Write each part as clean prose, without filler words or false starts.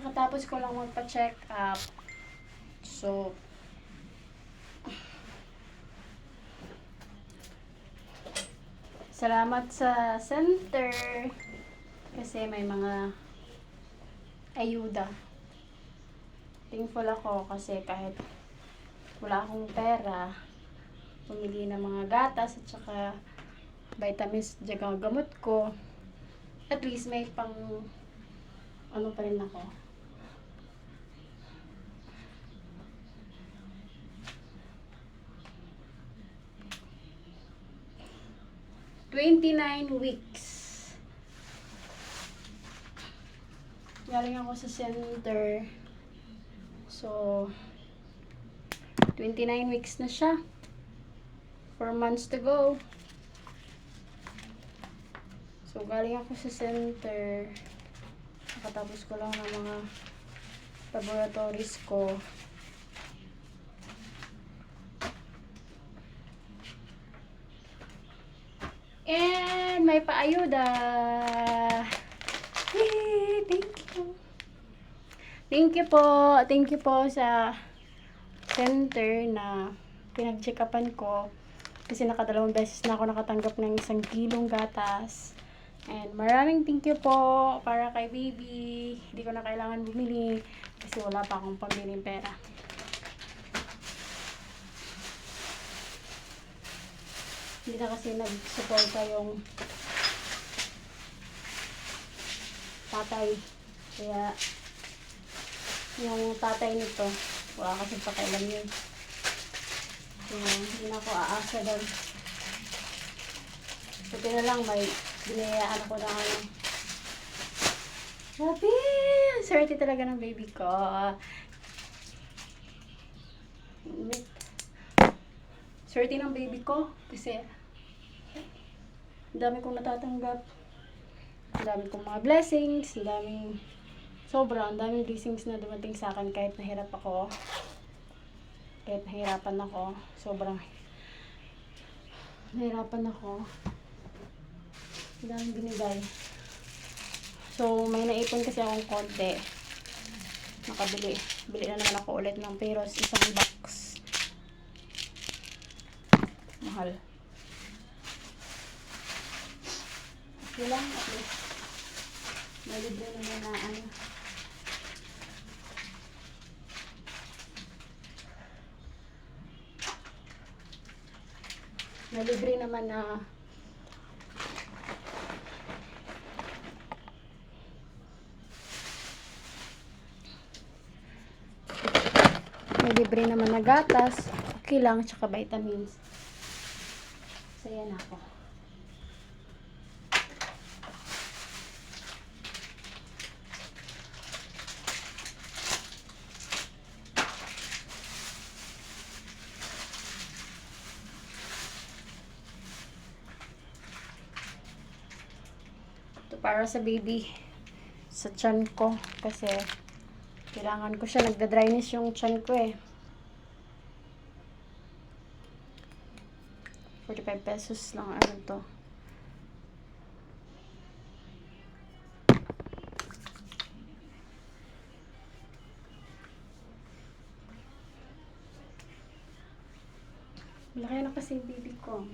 Kakatapos ko lang magpa-check up. So, salamat sa center kasi may mga ayuda. Thankful ako kasi kahit wala akong pera, pumili ng mga gatas at saka vitamins at saka gamot ko, at least may pang ano pa rin ako. "29 weeks. Galing ako sa center. So, 29 weeks na siya. 4 months to go. So, galing ako sa center. Nakatapos ko lang ng mga laboratories ko. And may paayuda. Yay! Thank you. Thank you po. Thank you po sa center na pinag-check-upan ko. Kasi nakadalawang beses na ako nakatanggap ng 1 kilong gatas. And maraming thank you po para kay baby. Hindi ko na kailangan bumili kasi wala pa akong pambiling pera. Hindi na kasi nag-suporta yung tatay. Kaya yung tatay nito, wala kasi pakailan yun. So, hindi na ako aasa doon. Buti na lang may binayaan ako ng ano. Sabi! Swerte talaga ng baby ko. Swerte ng baby ko kasi ang dami kong natatanggap. Ang dami kong mga blessings. Ang daming blessings na dumating sa akin kahit nahirap ako. Kahit nahirapan ako. Sobrang nahirapan ako. Ang daming binigay. So, may naipon kasi akong konti. Bili na naman ako ulit ng Peros, 1 box. Mahal. Okay lang, at least. Malibre naman na ano. Malibre naman na libre naman na gatas, okay lang, tsaka vitamins. Saya na ako. Ito para sa baby, sa tiyan ko, kasi kailangan ko siya, nagda-dryness yung tiyan ko eh. 45 pesos lang ano to. Malaki na kasi yung baby ko.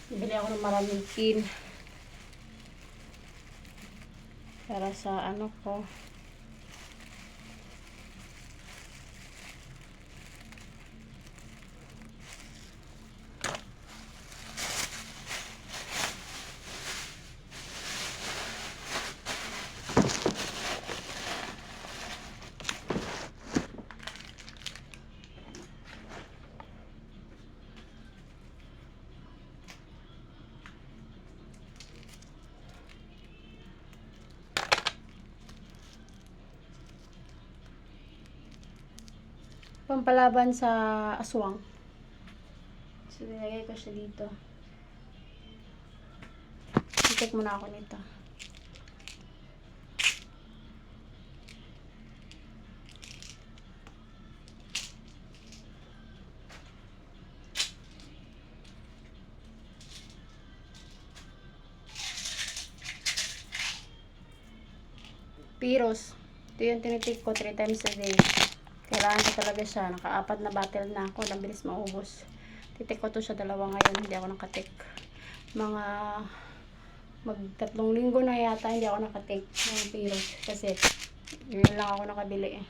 Bibili ako ng maraming pin para sa ano ko. pampalaban sa aswang. So, nilagay ko siya dito. I-check muna ako nito. Piros. Ito yung tinitik ko 3 times a day. Kailangan ko talaga siya. Naka-4 na bottle na ako. Nabilis maubos. Titik ko to siya 2 ngayon. Hindi ako nakatik. Mga mag-3 linggo na yata hindi ako nakatik ng piros. Kasi yun lang ako nakabili eh.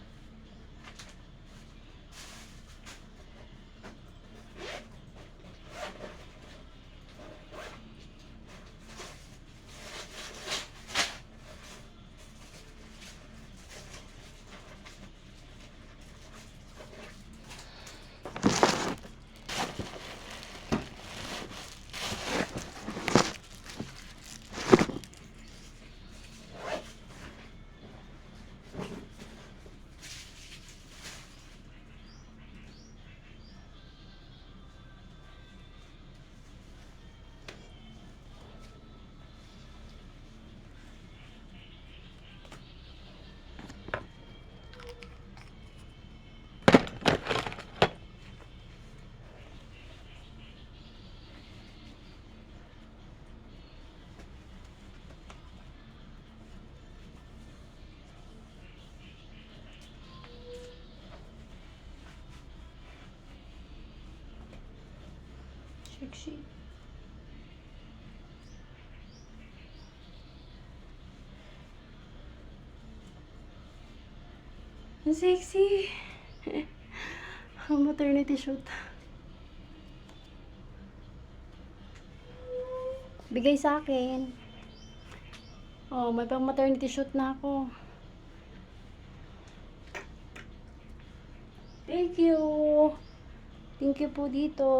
Sexy. Ang sexy. Ang maternity shoot. Bigay sa akin. Oh, may pang maternity shoot na ako. Thank you. Thank you po dito.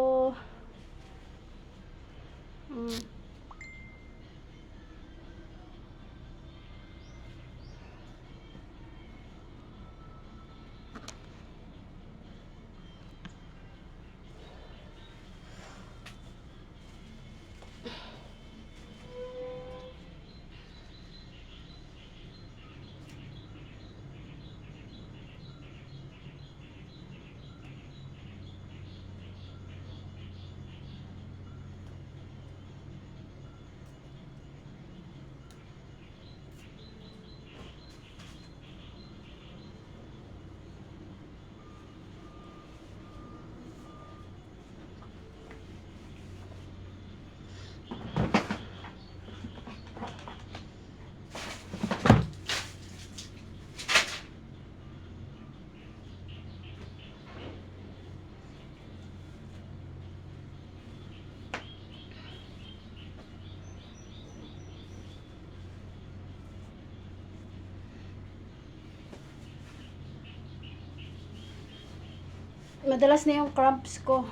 Madalas na yung cramps ko.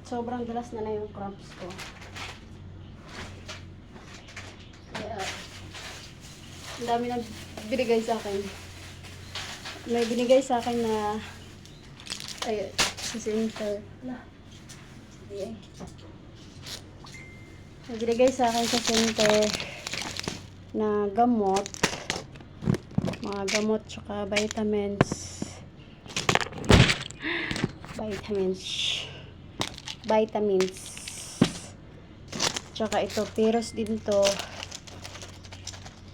Sobrang dalas na yung cramps ko. Kaya, ang dami na binigay sa akin. May binigay sa akin na ay, sa center. May binigay sa akin sa center na gamot. Mga gamot tsaka vitamins. Tsaka ito, piros din to.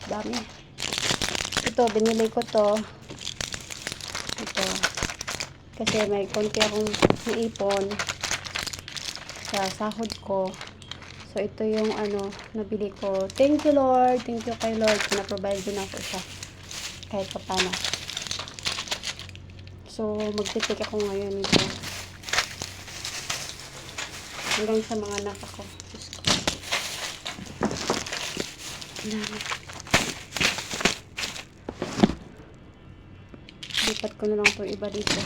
Dami. Ito, binili ko to. Ito. Kasi may konti akong naipon sa sahod ko. So, ito yung nabili ko. Thank you, Lord. Thank you kay Lord. Na-provide din ako siya. Kahit pa paano. So, magtitake ako ngayon nito. Hanggang sa mga anak ako. Diyos ko. Lipat ko na lang itong iba dito.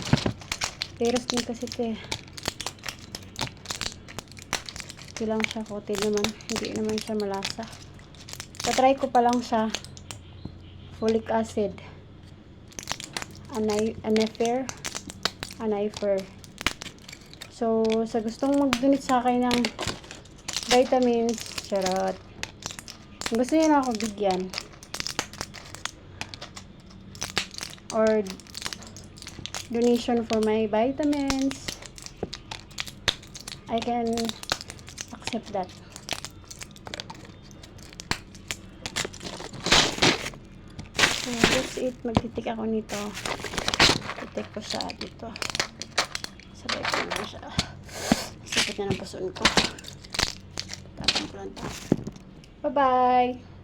Peros din kasi ito eh. Ito lang siya. Kote naman. Hindi naman siya malasa. Patry ko pa lang siya. Folic acid. Anifer. So, sa gustong mag-donate sa akin ng vitamins, charot. Kung gusto niyo na ako bigyan, or donation for my vitamins, I can accept that. So, that's it. Magtitik ako nito. Titik ko siya dito. Sabay ko naman siya. Sakit na ng puson ko. Tapos ko lang ito. Bye-bye!